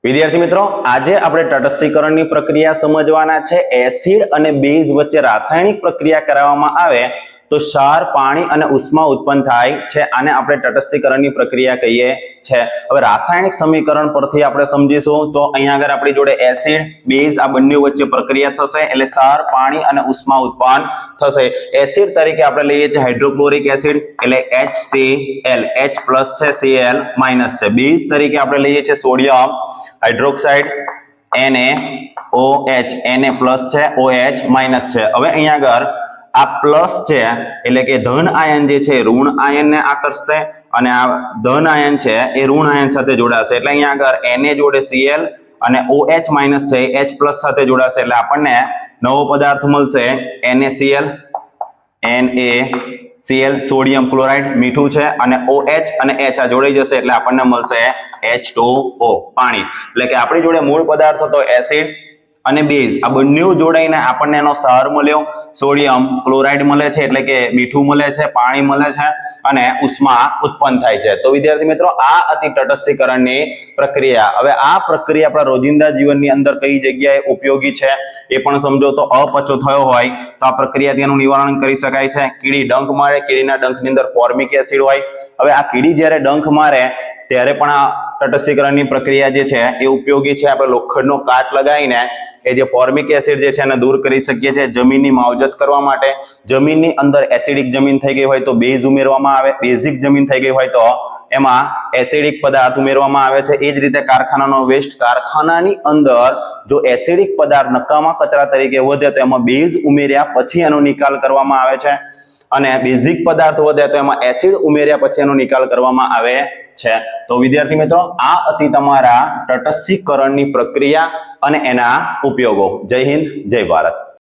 વિદ્યાર્થી મિત્રો, આજે આપણે તટસ્થીકરણની પ્રક્રિયા સમજવાના છે। એસિડ અને બેઝ વચ્ચે રાસાયણિક પ્રક્રિયા કરાવવામાં આવે તો ક્ષાર, પાણી અને ઉષ્મા ઉત્પન્ન થાય છે। આને આપણે તટસ્થીકરણની પ્રક્રિયા કહીએ છીએ। હવે રાસાયણિક સમીકરણ પરથી આપણે સમજીશું તો અહીંયા આગળ આપણી જોડે એસિડ, બેઝ આ બંને વચ્ચે પ્રક્રિયા થશે એટલે ક્ષાર, પાણી અને ઉષ્મા ઉત્પન્ન થશે। એસિડ તરીકે આપણે લઈએ છીએ હાઇડ્રોક્લોરિક એસિડ એટલે HCl, H+ છે, Cl- છે। બેઝ તરીકે આપણે લઈએ છીએ સોડિયમ હાઇડ્રોક્સાઇડ NaOH, Na+ છે, OH- છે। હવે અહીંયા આગળ આ પ્લસ છે એટલે કે ધન આયન જે છે ઋણ આયનને આકર્ષશે અને આ ધન આયન છે એ ઋણ આયન સાથે જોડાશે એટલે અહીંયા આગળ Na જોડે Cl અને OH- છે H+ સાથે જોડાશે એટલે આપણને નવો પદાર્થ મળશે NaCl, NaCl સોડિયમ ક્લોરાઇડ મીઠું છે અને OH અને H આ જોડાઈ જશે એટલે આપણને મળશે H2O પાણી। એટલે કે આપણી જોડે મૂળ પદાર્થ હતો એસિડ અને બેઝ આ બંને જોડાઈને આપણને એનો ક્ષાર મળ્યો, સોડિયમ ક્લોરાઇડ મળે છે એટલે કે મીઠું મળે છે, પાણી મળે છે અને ઉષ્મા ઉત્પન્ન થાય છે। તો વિદ્યાર્થી મિત્રો, આ હતી તટસ્થીકરણની પ્રક્રિયા। હવે આ પ્રક્રિયા આપણા રોજિંદા જીવનની અંદર કઈ જગ્યાએ ઉપયોગી છે એ પણ સમજો। તો અપચો થયો હોય તો આ પ્રક્રિયાથી એનું નિવારણ કરી શકાય છે। કીડી ડંખ મારે, કીડીના ડંખની અંદર ફોર્મિક એસિડ હોય। હવે આ કીડી જ્યારે ડંખ મારે ત્યારે પણ આ તટસ્થીકરણની પ્રક્રિયા જે છે એ ઉપયોગી છે। આપણે લોખંડનો કાટ લગાવીને એ જે ફોર્મિક એસિડ જે છે એને દૂર કરી શકીએ છીએ। જમીનની માવજત કરવા માટે જમીનની અંદર એસિડિક જમીન થઈ ગઈ હોય તો બેઝ ઉમેરવામાં આવે, બેઝિક જમીન થઈ ગઈ હોય તો એમાં એસિડિક પદાર્થ ઉમેરવામાં આવે છે। એ જ રીતે કારખાનાનો વેસ્ટ, કારખાનાની અંદર જો એસિડિક પદાર્થ નકામા કચરા તરીકે વધે તો એમાં બેઝ ઉમેર્યા પછી એનો નિકાલ કરવામાં આવે છે અને બેઝિક પદાર્થ વધે તો એમાં એસિડ ઉમેર્યા પછી એનો નિકાલ કરવામાં આવે છે। તો વિદ્યાર્થી મિત્રો, આ હતી તમારા તટસ્થીકરણની પ્રક્રિયા અને એના ઉપયોગો। જય હિન્દ, જય ભારત।